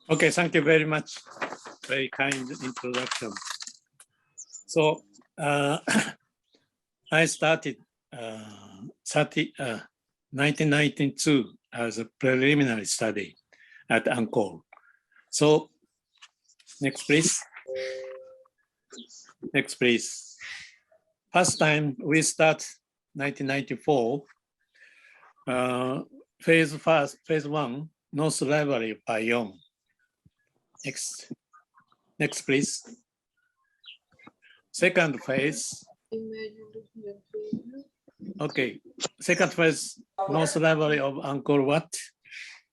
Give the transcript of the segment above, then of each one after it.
Okay, thank you very much. Very kind introduction. So I started 1992 as a preliminary study at Angkor. So next, please. Next, please. First time we start 1994. Phase one, North Library Bayon. Next, please. Second phase. Okay, second phase, North Library of Angkor Wat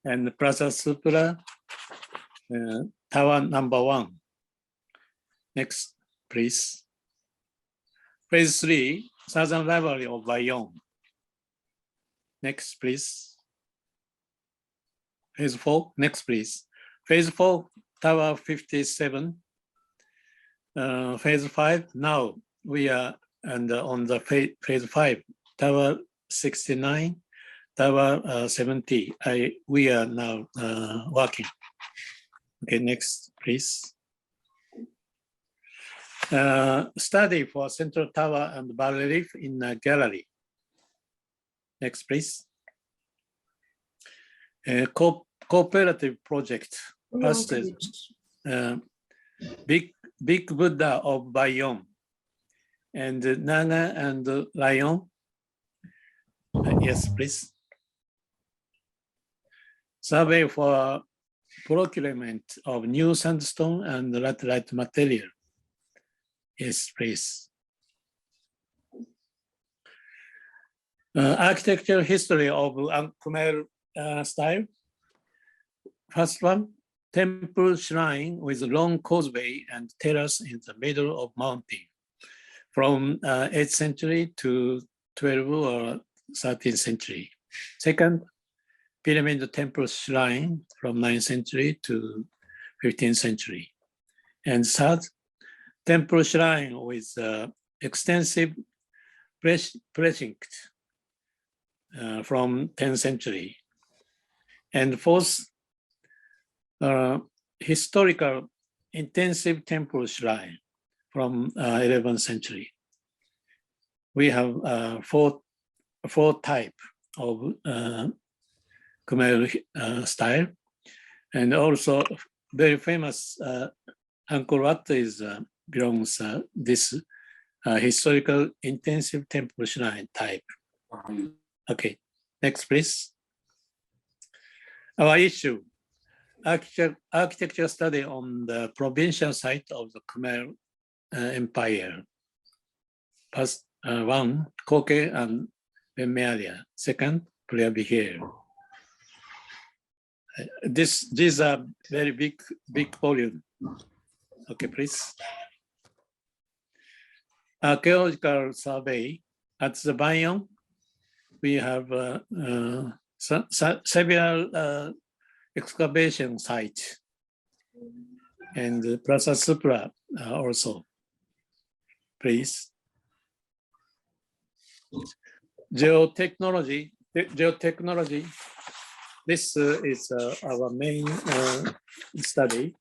and Plaza Supra, Tower number 1. Next, please. Phase 3, Southern Library of Bayon. Next, please. Phase 4, next, please. Phase 4, Tower 57. Phase 5, now we are on the phase 5, Tower 69, Tower 70. We are now working. Okay, next, please. Study for Central Tower and bas relief in a gallery. Next, please. Cooperative project. First is Big Buddha of Bayon and Naga and Lion. Yes, please. Survey for procurement of new sandstone and laterite material. Yes, please. Architectural history of Khmer style. First one, temple shrine with long causeway and terrace in the middle of mountain from 8th century to 12th or 13th century. Second, pyramid temple shrine from 9th century to 15th century. And third, temple shrine with extensive precinct from 10th century. And fourth, historical intensive temple shrine from 11th century. We have four type of Khmer style, and also very famous Angkor Wat is belongs this historical intensive temple shrine type. Okay, next please. Our issue. Architecture study on the provincial site of the Khmer Empire. First one, Koke and Bemealia. Second, Priya-Bihir. These are very big volume. Okay, please. Archaeological survey at the Bayon. We have several excavation site and Plaza Supra also, please. Geotechnology. This is our main study.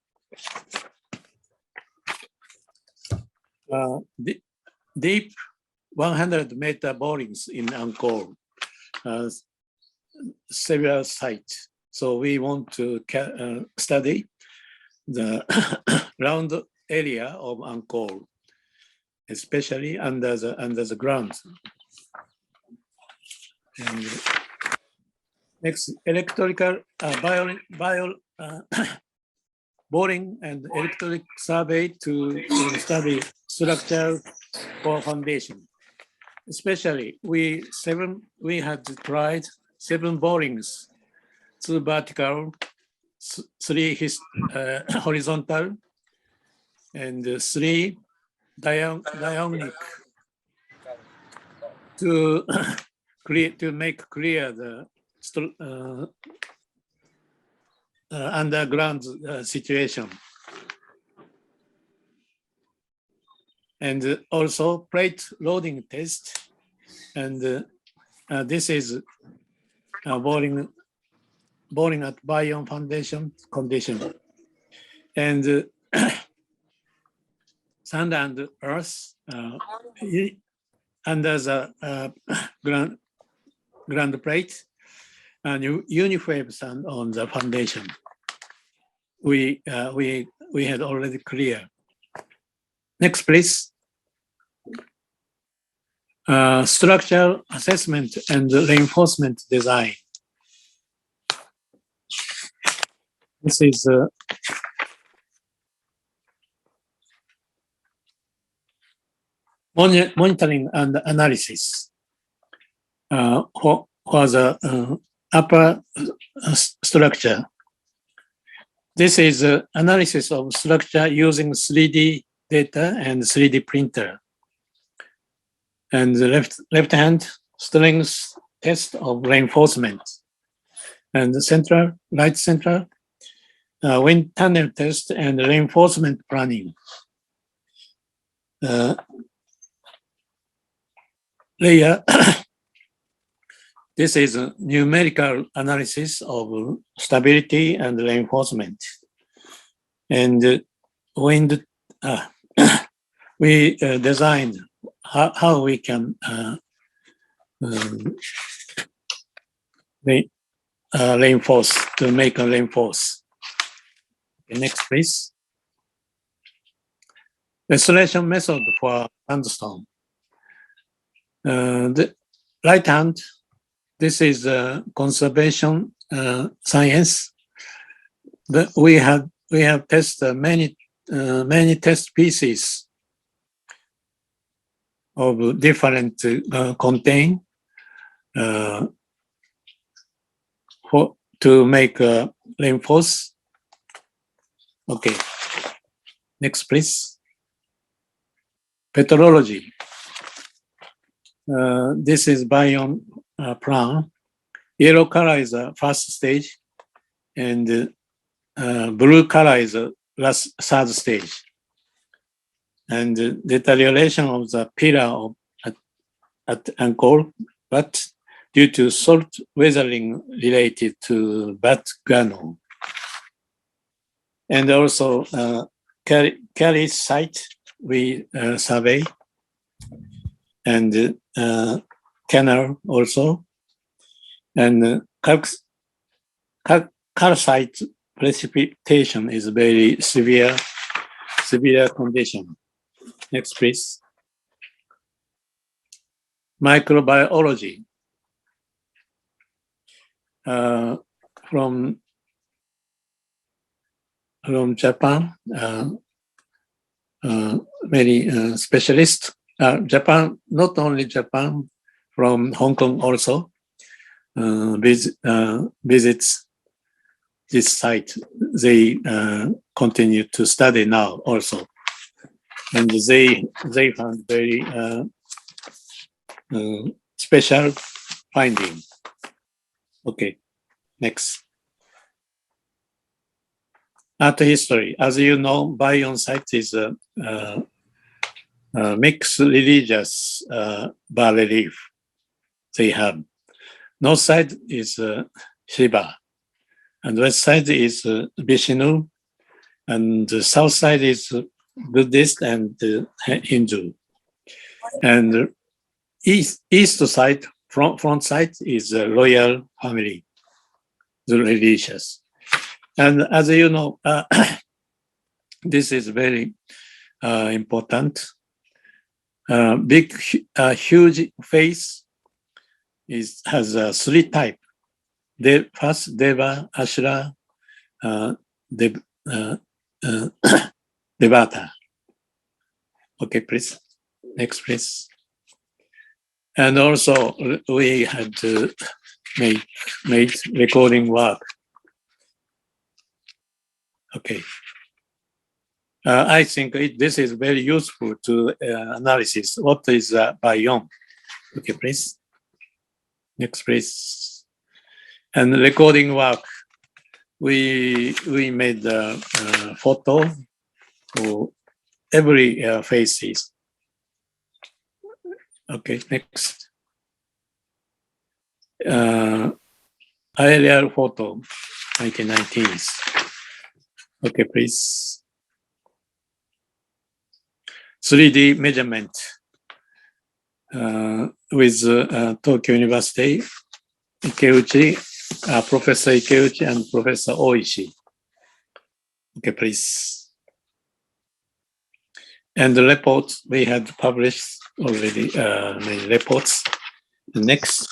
Deep 100-meter borings in Angkor, several sites. So we want to study the round area of Angkor, especially under the ground. And next, electrical boring and electric survey to study structure for foundation. Especially, we had tried 7 borings. 2 vertical, 3 horizontal, and 3 diagonal to make clear the underground situation. And also plate loading test, and this is boring at Bayon foundation condition. and sand and earth under the ground plate and uniform sand on the foundation. We had already clear. Next, please. Structural assessment and reinforcement design. This is monitoring and analysis for the upper structure. This is analysis of structure using 3D data and 3D printer. And the left hand, strength test of reinforcement. And the central, right central, wind tunnel test and reinforcement planning. Layer, this is a numerical analysis of stability and reinforcement. And wind, we designed how we can reinforce, to make a reinforce. Okay, next, please. Restoration method for sandstone. The right hand, this is conservation science. We have tested many test pieces of different contain to make reinforce. Okay, next, please. Petrology. This is Bayon plan. Yellow color is the first stage, and blue color is the third stage. And deterioration of the pillar at Angkor, but due to salt weathering related to bat granule. And also Kelly site we survey, and canal also, and calcite precipitation is very severe condition. Next, please. Microbiology. From Japan, many specialists. Japan, not only Japan, from Hong Kong also visits this site. They continue to study now also, and they found very special finding. Okay, next. Art history. As you know, Bayon site is a mixed religious bas-relief. They have. North side is Shiva, and west side is Vishnu, and the south side is Buddhist and Hindu. And east side, front side is royal family, the religious. And as you know, this is very important. Huge face has three types. First, Deva, Ashra, Devata. Okay, please. Next, please. And also, we had to made recording work. Okay. I think this is very useful to analysis. What is Bayon? Okay, please. Next, please. And recording work. We made a photo for every faces. Okay, next. Aerial photo, 1990s. Okay, please. 3D measurement with Tokyo University, Ikeuchi, Professor Ikeuchi and Professor Oishi. Okay, please. And the report, we had published already many reports. The next,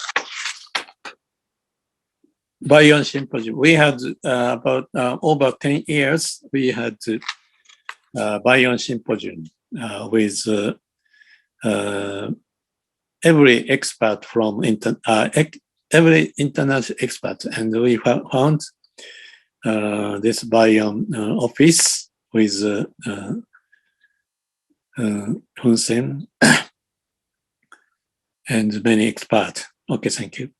Bayon Symposium. We had about over 10 years, we had Bayon Symposium with every expert from every international expert, and we found this Bayon office with Hun Sen and many experts. Okay, thank you.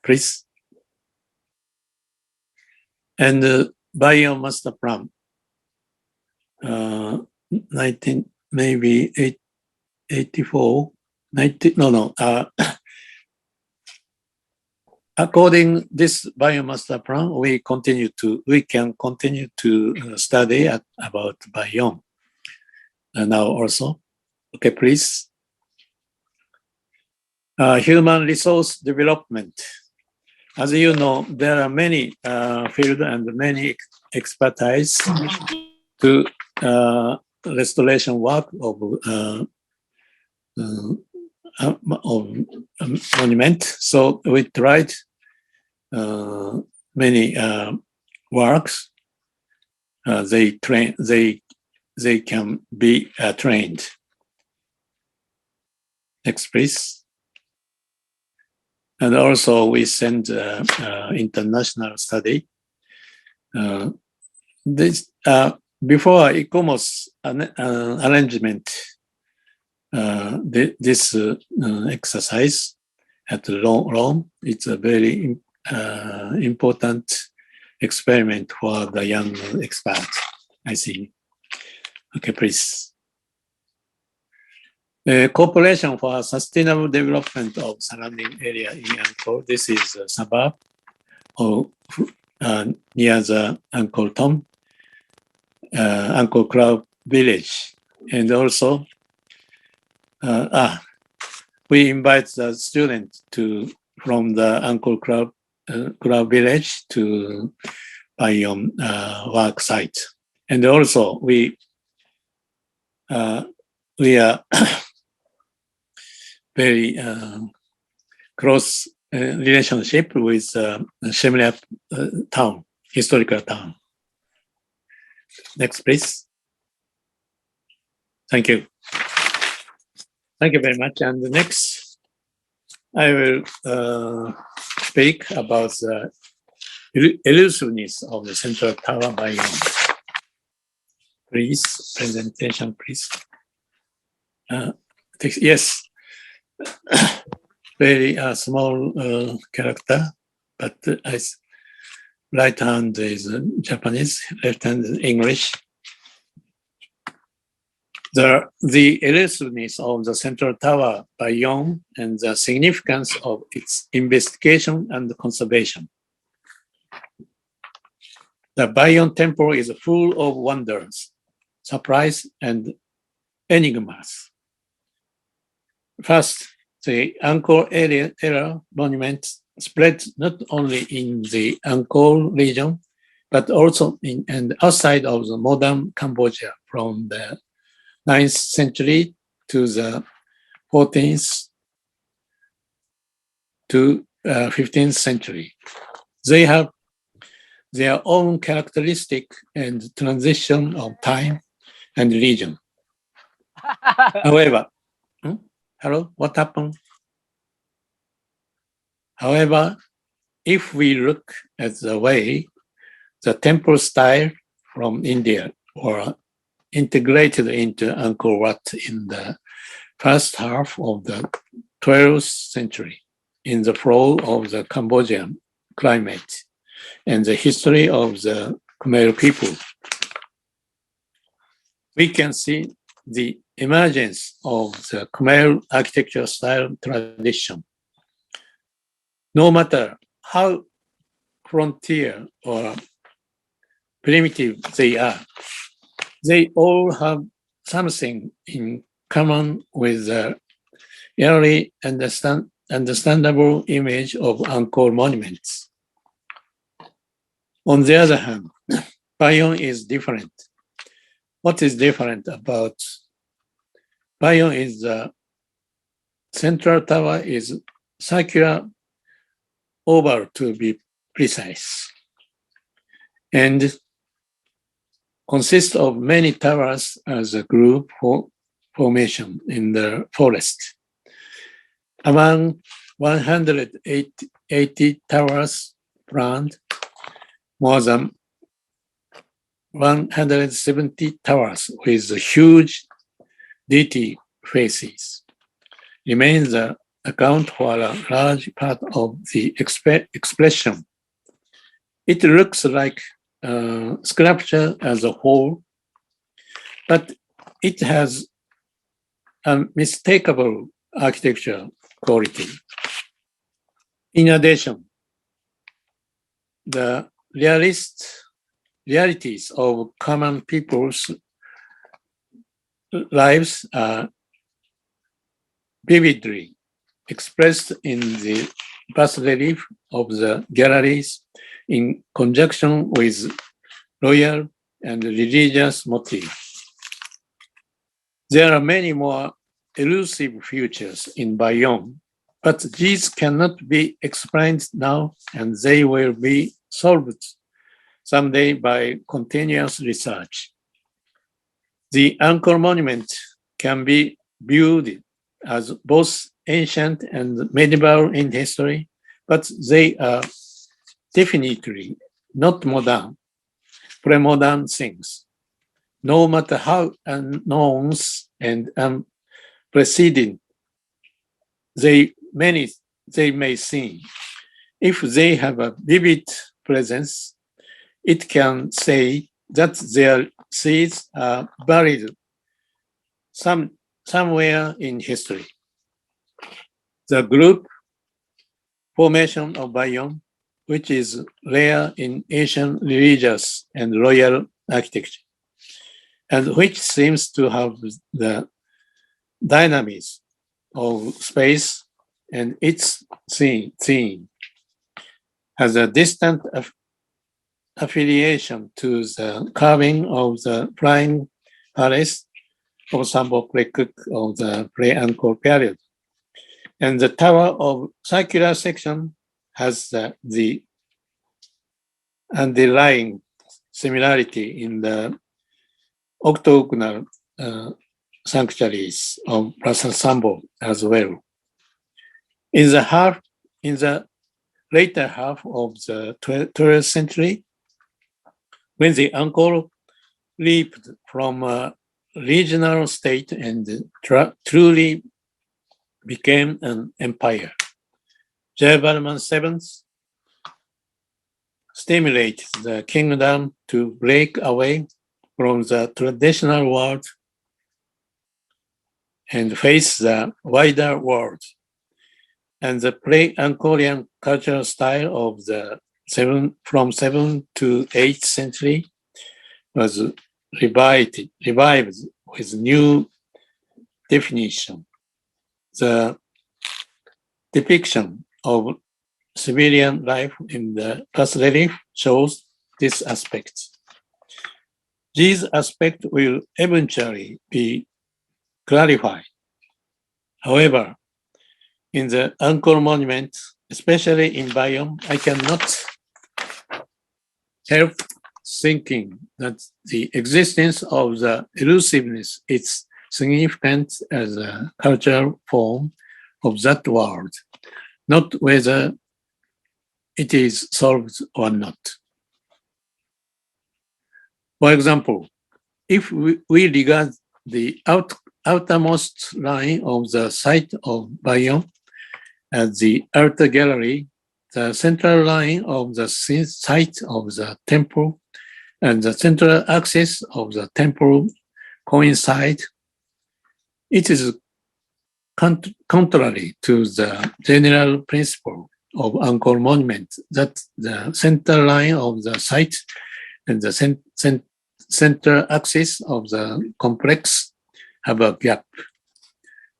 Please. And Bayon Master Plan, 19 maybe 84, 90, no. According this Bayon Master Plan, we can continue to study about Bayon now also. Okay, please. Human resource development. As you know, there are many fields and many expertise to restoration work of monument. So we tried many works. They can be trained. Next, please. And also we send international study. This before ICOMOS arrangement, this exercise at Rome, it's a very important experiment for the young experts, I see. Okay, please. Cooperation for sustainable development of surrounding area in Angkor. This is a suburb or near the Angkor Tomb, Angkor Club village. And also, we invite the students from the Angkor Club village to Bayon work site. And also, we are very close relationship with Shemliap town, historical town. Next, please. Thank you. Thank you very much. And the next, I will speak about the elusiveness of the central tower Bayon. Please, presentation, please. Yes. Very small character, but right hand is Japanese, left hand is English. The elusiveness of the central tower Bayon and the significance of its investigation and conservation. The Bayon temple is full of wonders, surprise, and enigmas. First, the Angkor era monument spread not only in the Angkor region, but also in and outside of the modern Cambodia from the 9th century to the 14th to 15th century. They have their own characteristic and transition of time and region. However, hello, what happened? However, if we look at the way the temple style from India were integrated into Angkor Wat in the first half of the 12th century, in the flow of the Cambodian climate and the history of the Khmer people, we can see the emergence of the Khmer architecture style tradition. No matter how frontier or primitive they are, they all have something in common with the early understandable image of Angkor monuments. On the other hand, Bayon is different. What is different about Bayon is the central tower is circular oval to be precise, and consists of many towers as a group formation in the forest. Among 180 towers planned, more than 170 towers with huge deity faces remains the account for a large part of the expression. It looks like sculpture as a whole, but it has unmistakable architecture quality. In addition, the realities of common people's lives are vividly expressed in the bas-relief of the galleries in conjunction with royal and religious motifs. There are many more elusive features in Bayon, but these cannot be explained now, and they will be solved someday by continuous research. The Angkor monument can be viewed as both ancient and medieval in history, but they are definitely not modern, pre-modern things. No matter how unknown and unprecedented they may seem, if they have a vivid presence, it can say that their seeds are buried somewhere in history. The group formation of Bayon, which is rare in Asian religious and royal architecture, and which seems to have the dynamism of space and its theme, has a distant affiliation to the carving of the flying palace of Sambok Lekuk of the pre-Angkor period. And the tower of circular section has the underlying similarity in the octagonal sanctuaries of Prasat Sambok as well. In the later half of the 12th century, when the Angkor leaped from a regional state and truly became an empire, Jayavarman VII stimulated the kingdom to break away from the traditional world and face the wider world. And the pre-Angkorian cultural style of the from 7th to 8th century was revived with new definition. The depiction of civilian life in the bas-relief shows this aspect. These aspects will eventually be clarified. However, in the Angkor monument, especially in Bayon, I cannot help thinking that the existence of the elusiveness is significant as a cultural form of that world, not whether it is solved or not. For example, if we regard the outermost line of the site of Bayon as the outer gallery, the central line of the site of the temple and the central axis of the temple coincide, it is contrary to the general principle of Angkor monument that the center line of the site and the center axis of the complex have a gap.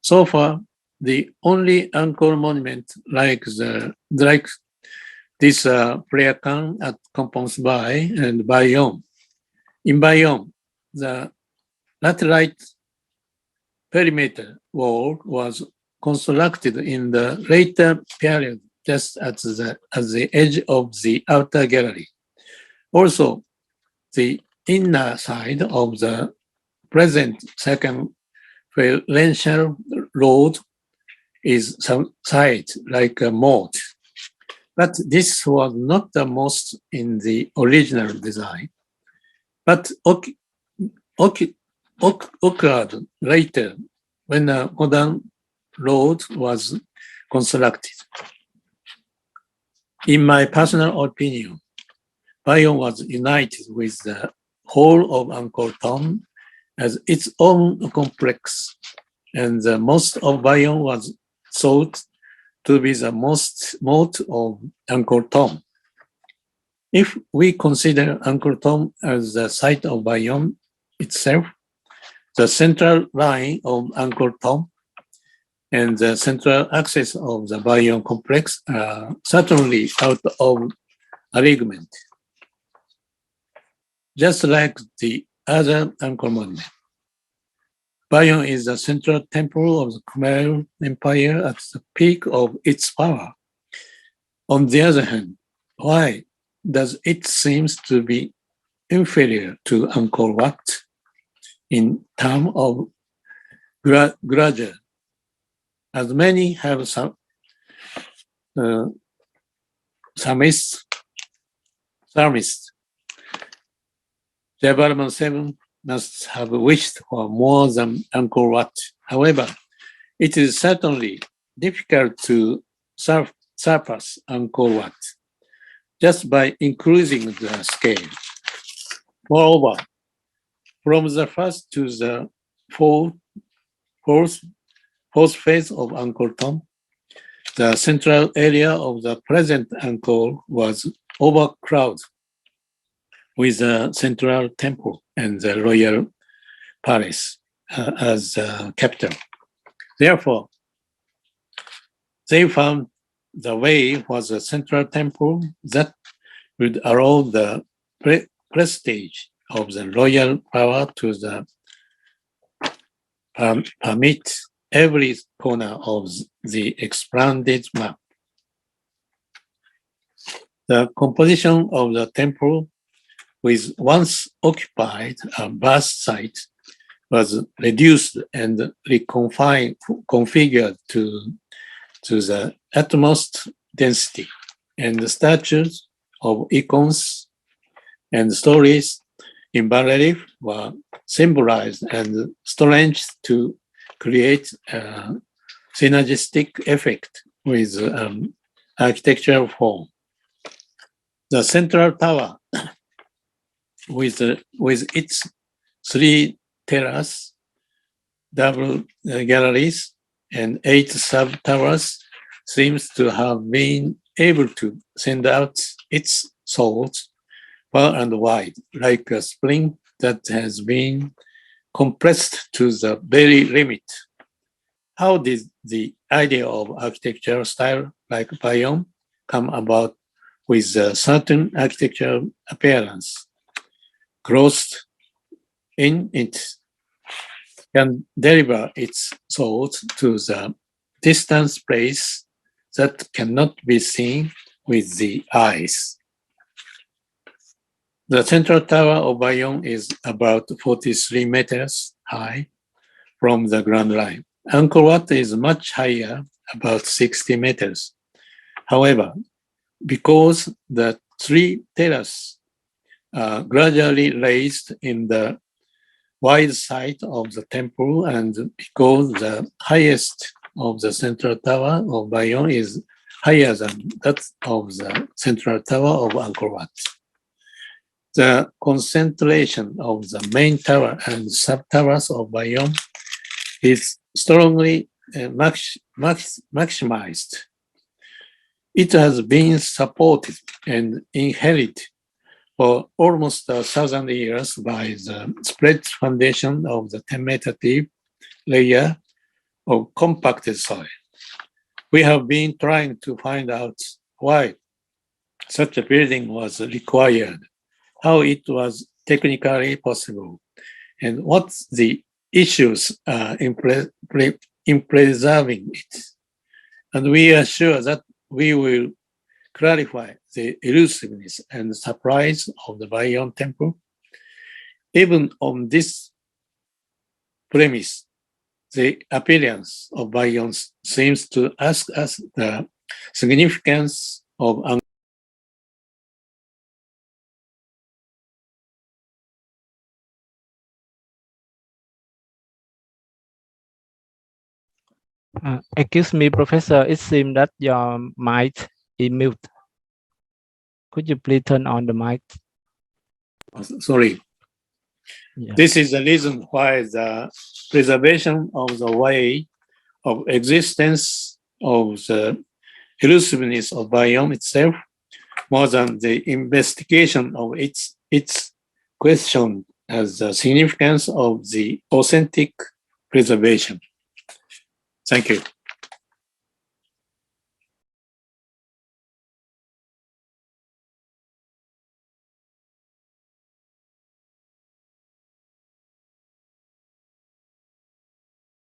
So far, the only Angkor monument like this prayer can at Kampong's Bay and Bayon. In Bayon, the laterite perimeter wall was constructed in the later period, just at the edge of the outer gallery. Also, the inner side of the present second phalangeal road is some side like a moat. But this was not the most in the original design, but occurred later when a modern road was constructed. In my personal opinion, Bayon was united with the whole of Angkor Thom as its own complex, and the most of Bayon was thought to be the most moat of Angkor Thom. If we consider Angkor Thom as the site of Bayon itself, the central line of Angkor Thom and the central axis of the Bayon complex are certainly out of alignment, just like the other Angkor monument. Bayon is the central temple of the Khmer Empire at the peak of its power. On the other hand, why does it seem to be inferior to Angkor Wat in terms of grandeur? As many have psalmists, Development 7 must have wished for more than Angkor Wat. However, it is certainly difficult to surpass Angkor Wat just by increasing the scale. Moreover, from the first to the fourth phase of Angkor Thom, the central area of the present Angkor was overcrowded with the central temple and the royal palace as capital. Therefore, they found the way was a central temple that would allow the prestige of the royal power to permit every corner of the expanded map. The composition of the temple with once occupied a vast site was reduced and reconfigured to the utmost density, and the statues of icons and stories in bas-relief were symbolized and strengthened to create a synergistic effect with architectural form. The central tower with its three terraces, double galleries, and 8 sub-towers seems to have been able to send out its thoughts far and wide, like a spring that has been compressed to the very limit. How did the idea of architectural style like Bayon come about with a certain architectural appearance? Closed in it can deliver its thoughts to the distant place that cannot be seen with the eyes. The central tower of Bayon is about 43 meters high from the ground line. Angkor Wat is much higher, about 60 meters. However, because the three terraces are gradually raised in the wide side of the temple, and because the highest of the central tower of Bayon is higher than that of the central tower of Angkor Wat, the concentration of the main tower and sub-towers of Bayon is strongly maximized. It has been supported and inherited for almost 1,000 years by the spread foundation of the 10-meter deep layer of compacted soil. We have been trying to find out why such a building was required, how it was technically possible, and what the issues in preserving it. And we are sure that we will clarify the elusiveness and surprise of the Bayon temple. Even on this premise, the appearance of Bayon seems to ask us the significance of Excuse me, Professor. It seems that your mic is mute. Could you please turn on the mic? Sorry. Yeah. This is the reason why the preservation of the way of existence of the elusiveness of Bayon itself, more than the investigation of its question as the significance of the authentic preservation. Thank you.